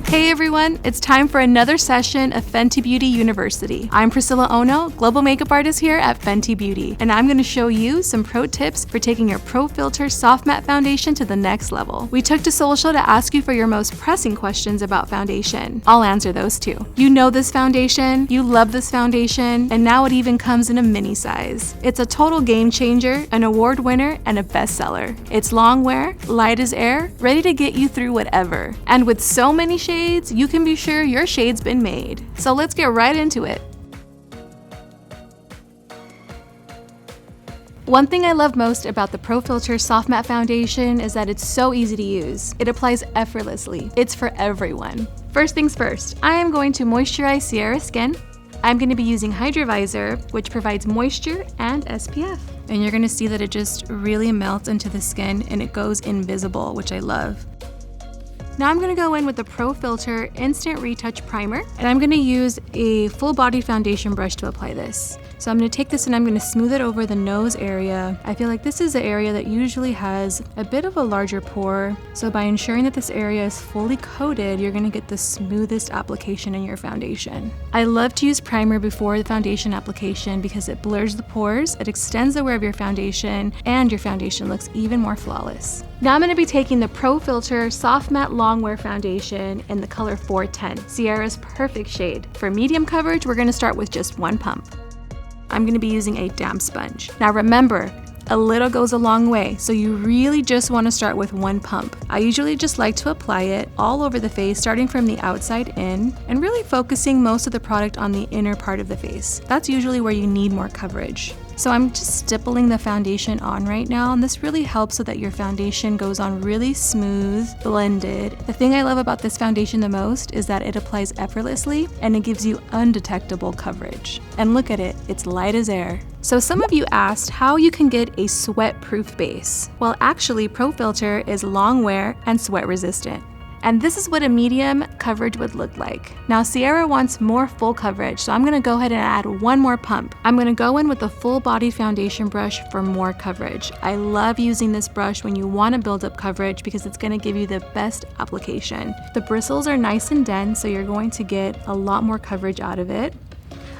Hey everyone, it's time for another session of Fenty Beauty University. I'm Priscilla Ono, global makeup artist here at Fenty Beauty, and I'm going to show you some pro tips for taking your Pro Filter Soft Matte Foundation to the next level. We took to social to ask you for your most pressing questions about foundation. I'll answer those too. You know this foundation, you love this foundation, and now it even comes in a mini size. It's a total game changer, an award winner, and a bestseller. It's long wear, light as air, ready to get you through whatever. And with so many shades, you can be sure your shade's been made. So let's get right into it. One thing I love most about the Pro Filter Soft Matte Foundation is that it's so easy to use. It applies effortlessly. It's for everyone. First things first, I am going to moisturize Sierra's skin. I'm going to be using Hydrovisor, which provides moisture and SPF. And you're going to see that it just really melts into the skin and it goes invisible, which I love. Now I'm going to go in with the Pro Filter Instant Retouch Primer, and I'm going to use a full body foundation brush to apply this. So I'm going to take this and I'm going to smooth it over the nose area. I feel like this is the area that usually has a bit of a larger pore. So by ensuring that this area is fully coated, you're going to get the smoothest application in your foundation. I love to use primer before the foundation application because it blurs the pores, it extends the wear of your foundation, and your foundation looks even more flawless. Now I'm going to be taking the Pro Filter Soft Matte Long Wear Foundation in the color 410, Sierra's perfect shade. For medium coverage, we're going to start with just one pump. I'm going to be using a damp sponge. Now remember, a little goes a long way, so you really just want to start with one pump. I usually just like to apply it all over the face, starting from the outside in, and really focusing most of the product on the inner part of the face. That's usually where you need more coverage. So I'm just stippling the foundation on right now, and this really helps so that your foundation goes on really smooth, blended. The thing I love about this foundation the most is that it applies effortlessly and it gives you undetectable coverage. And look at it, it's light as air. So some of you asked how you can get a sweat-proof base. Well, actually, Pro Filter is long wear and sweat resistant. And this is what a medium coverage would look like. Now Sierra wants more full coverage, so I'm going to go ahead and add one more pump. I'm going to go in with a full body foundation brush for more coverage. I love using this brush when you want to build up coverage because it's going to give you the best application. The bristles are nice and dense, so you're going to get a lot more coverage out of it.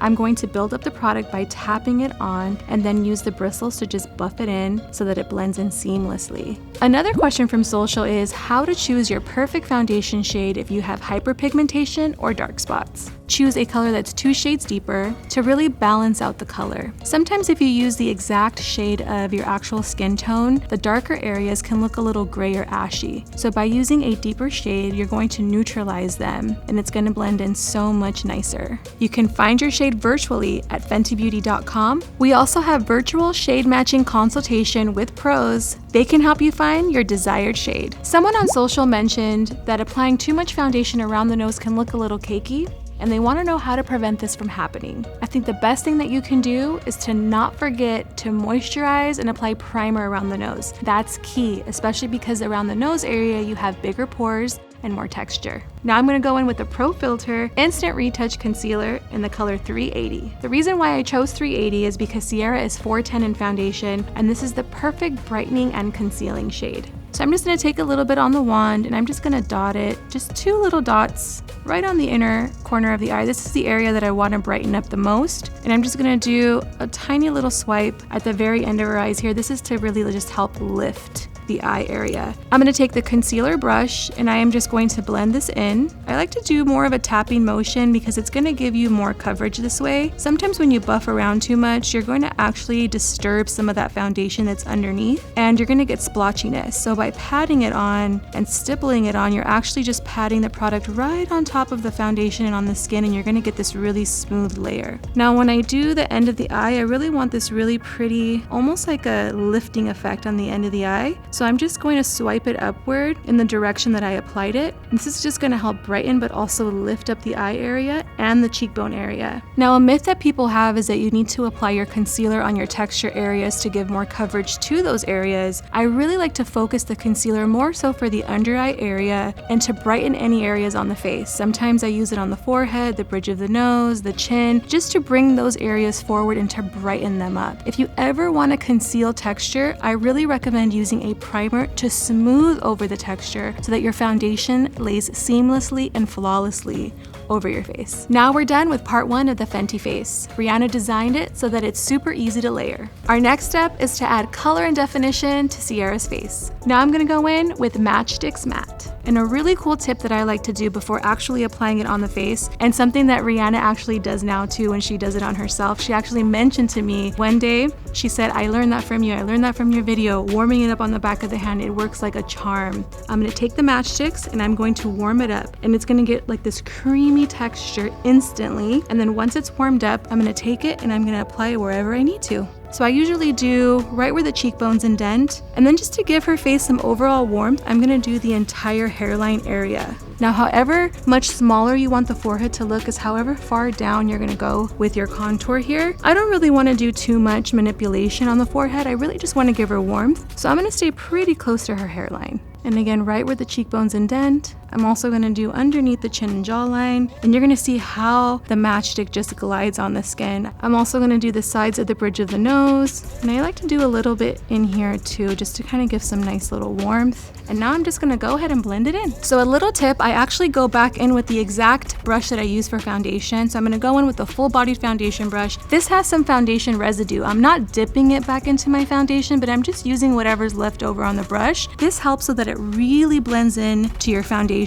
I'm going to build up the product by tapping it on and then use the bristles to just buff it in so that it blends in seamlessly. Another question from social is how to choose your perfect foundation shade if you have hyperpigmentation or dark spots. Choose a color that's 2 shades deeper to really balance out the color. Sometimes if you use the exact shade of your actual skin tone, the darker areas can look a little gray or ashy. So by using a deeper shade, you're going to neutralize them and it's going to blend in so much nicer. You can find your shade virtually at fentybeauty.com. We also have virtual shade matching consultation with pros. They can help you find your desired shade. Someone on social mentioned that applying too much foundation around the nose can look a little cakey, and they want to know how to prevent this from happening. I think the best thing that you can do is to not forget to moisturize and apply primer around the nose. That's key, especially because around the nose area you have bigger pores and more texture. Now I'm going to go in with the Pro Filter Instant Retouch Concealer in the color 380. The reason why I chose 380 is because Sierra is 410 in foundation, and this is the perfect brightening and concealing shade. So I'm just going to take a little bit on the wand and I'm just going to dot it, just 2 little dots right on the inner corner of the eye. This is the area that I want to brighten up the most. And I'm just going to do a tiny little swipe at the very end of her eyes here. This is to really just help lift the eye area. I'm going to take the concealer brush and I am just going to blend this in. I like to do more of a tapping motion because it's going to give you more coverage this way. Sometimes when you buff around too much, you're going to actually disturb some of that foundation that's underneath and you're going to get splotchiness. So by patting it on and stippling it on, you're actually just patting the product right on top of the foundation and on the skin, and you're going to get this really smooth layer. Now when I do the end of the eye, I really want this really pretty, almost like a lifting effect on the end of the eye. So I'm just going to swipe it upward in the direction that I applied it. This is just going to help brighten but also lift up the eye area and the cheekbone area. Now a myth that people have is that you need to apply your concealer on your texture areas to give more coverage to those areas. I really like to focus the concealer more so for the under eye area and to brighten any areas on the face. Sometimes I use it on the forehead, the bridge of the nose, the chin, just to bring those areas forward and to brighten them up. If you ever want to conceal texture, I really recommend using a primer to smooth over the texture so that your foundation lays seamlessly and flawlessly over your face. Now we're done with part 1 of the Fenty face. Rihanna designed it so that it's super easy to layer. Our next step is to add color and definition to Ciara's face. Now I'm gonna go in with Matchsticks Matte. And a really cool tip that I like to do before actually applying it on the face, and something that Rihanna actually does now too when she does it on herself, she actually mentioned to me one day, she said, I learned that from you, I learned that from your video, warming it up on the back of the hand, it works like a charm. I'm gonna take the matchsticks and I'm going to warm it up, and it's gonna get like this creamy texture instantly, and then once it's warmed up, I'm gonna take it and I'm gonna apply it wherever I need to. So I usually do right where the cheekbones indent, and then just to give her face some overall warmth, I'm gonna do the entire hairline area. Now, however much smaller you want the forehead to look is however far down you're gonna go with your contour here. I don't really wanna do too much manipulation on the forehead, I really just wanna give her warmth. So I'm gonna stay pretty close to her hairline. And again, right where the cheekbones indent, I'm also gonna do underneath the chin and jawline, and you're gonna see how the matchstick just glides on the skin. I'm also gonna do the sides of the bridge of the nose, and I like to do a little bit in here too, just to kind of give some nice little warmth. And now I'm just gonna go ahead and blend it in. So a little tip, I actually go back in with the exact brush that I use for foundation. So I'm gonna go in with the full-bodied foundation brush. This has some foundation residue. I'm not dipping it back into my foundation, but I'm just using whatever's left over on the brush. This helps so that it really blends in to your foundation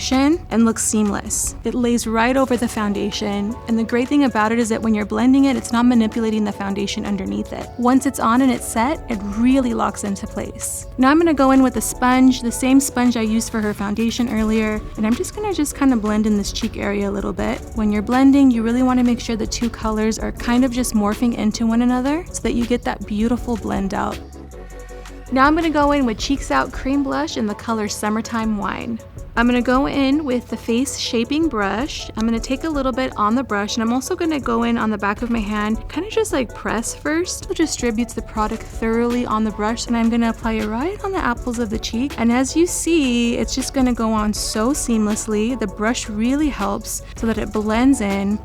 and looks seamless. It lays right over the foundation, and the great thing about it is that when you're blending it, it's not manipulating the foundation underneath it. Once it's on and it's set, it really locks into place. Now I'm gonna go in with a sponge, the same sponge I used for her foundation earlier, and I'm just gonna kind of blend in this cheek area a little bit. When you're blending, you really wanna make sure the two colors are kind of just morphing into one another so that you get that beautiful blend out. Now I'm gonna go in with Cheeks Out Cream Blush in the color Summertime Wine. I'm gonna go in with the face shaping brush. I'm gonna take a little bit on the brush, and I'm also gonna go in on the back of my hand, kind of just like press first. It distributes the product thoroughly on the brush, and I'm gonna apply it right on the apples of the cheek. And as you see, it's just gonna go on so seamlessly. The brush really helps so that it blends in.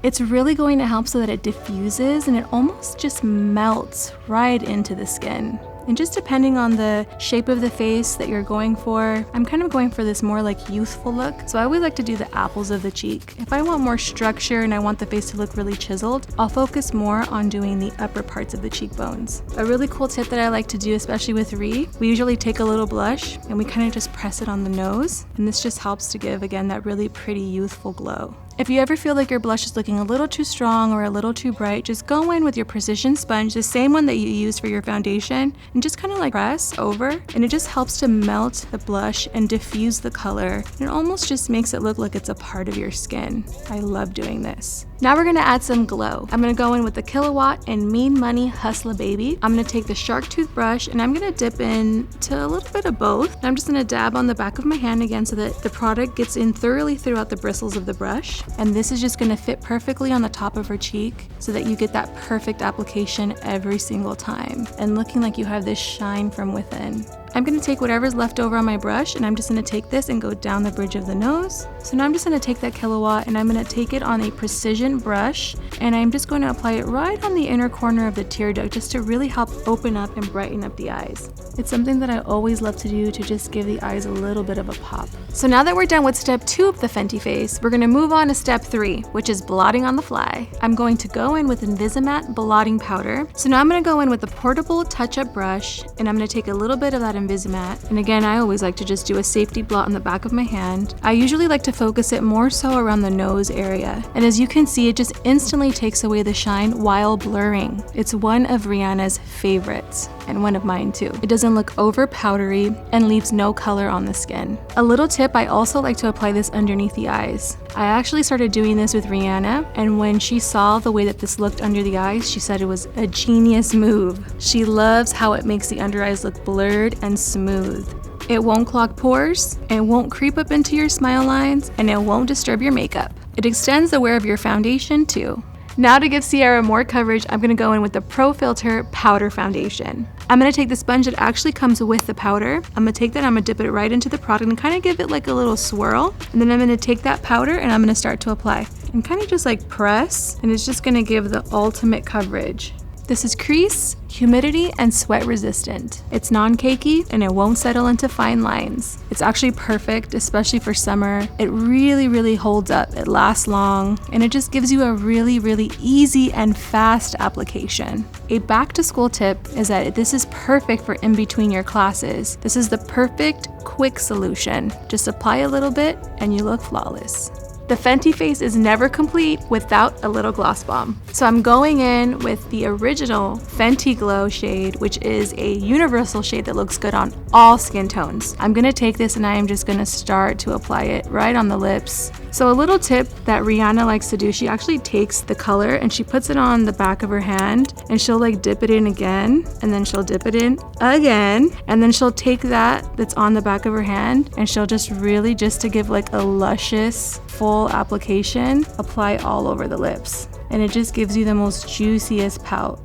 It's really going to help so that it diffuses and it almost just melts right into the skin. And just depending on the shape of the face that you're going for, I'm kind of going for this more like youthful look. So I always like to do the apples of the cheek. If I want more structure and I want the face to look really chiseled, I'll focus more on doing the upper parts of the cheekbones. A really cool tip that I like to do, especially with we usually take a little blush and we kind of just press it on the nose. And this just helps to give, again, that really pretty youthful glow. If you ever feel like your blush is looking a little too strong or a little too bright, just go in with your precision sponge, the same one that you used for your foundation, and just kind of like press over, and it just helps to melt the blush and diffuse the color. And it almost just makes it look like it's a part of your skin. I love doing this. Now we're gonna add some glow. I'm gonna go in with the Kilowatt and Mean Money Hustla Baby. I'm gonna take the shark tooth brush and I'm gonna dip in to a little bit of both. And I'm just gonna dab on the back of my hand again so that the product gets in thoroughly throughout the bristles of the brush. And this is just gonna fit perfectly on the top of her cheek so that you get that perfect application every single time and looking like you have this shine from within. I'm gonna take whatever's left over on my brush and I'm just gonna take this and go down the bridge of the nose. So now I'm just gonna take that Kilowatt and I'm gonna take it on a precision brush and I'm just going to apply it right on the inner corner of the tear duct just to really help open up and brighten up the eyes. It's something that I always love to do to just give the eyes a little bit of a pop. So now that we're done with step 2 of the Fenty face, we're gonna move on to step 3, which is blotting on the fly. I'm going to go in with Invisimatte blotting powder. So now I'm gonna go in with a portable touch-up brush and I'm gonna take a little bit of that Invisimatte. And again, I always like to just do a safety blot on the back of my hand. I usually like to focus it more so around the nose area. And as you can see, it just instantly takes away the shine while blurring. It's one of Rihanna's favorites and one of mine too. It doesn't look over powdery and leaves no color on the skin. A little tip, I also like to apply this underneath the eyes. I actually started doing this with Rihanna, and when she saw the way that this looked under the eyes, she said it was a genius move. She loves how it makes the under eyes look blurred and smooth. It won't clog pores, it won't creep up into your smile lines, and it won't disturb your makeup. It extends the wear of your foundation too. Now to give Ciara more coverage, I'm gonna go in with the Pro Filter Powder Foundation. I'm gonna take the sponge that actually comes with the powder. I'm gonna take that, I'm gonna dip it right into the product and kind of give it like a little swirl. And then I'm gonna take that powder and I'm gonna start to apply. And kind of just like press, and it's just gonna give the ultimate coverage. This is crease, humidity, and sweat resistant. It's non-cakey and it won't settle into fine lines. It's actually perfect, especially for summer. It really holds up. It lasts long, and it just gives you a really easy and fast application. A back to school tip is that this is perfect for in between your classes. This is the perfect quick solution. Just apply a little bit and you look flawless. The Fenty face is never complete without a little gloss bomb. So I'm going in with the original Fenty Glow shade, which is a universal shade that looks good on all skin tones. I'm gonna take this and I am just gonna start to apply it right on the lips. So a little tip that Rihanna likes to do, she actually takes the color and she puts it on the back of her hand, and she'll like dip it in again, and then she'll dip it in again, and then she'll take that's on the back of her hand and she'll just to give like a luscious full application, apply all over the lips. And it just gives you the most juiciest pout.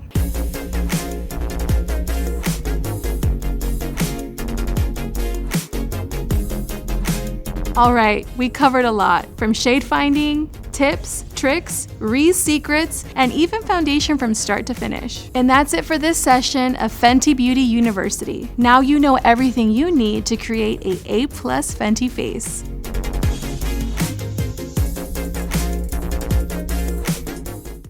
All right, we covered a lot, from shade finding, tips, tricks, Ree's secrets, and even foundation from start to finish. And that's it for this session of Fenty Beauty University. Now you know everything you need to create a A+ Fenty face.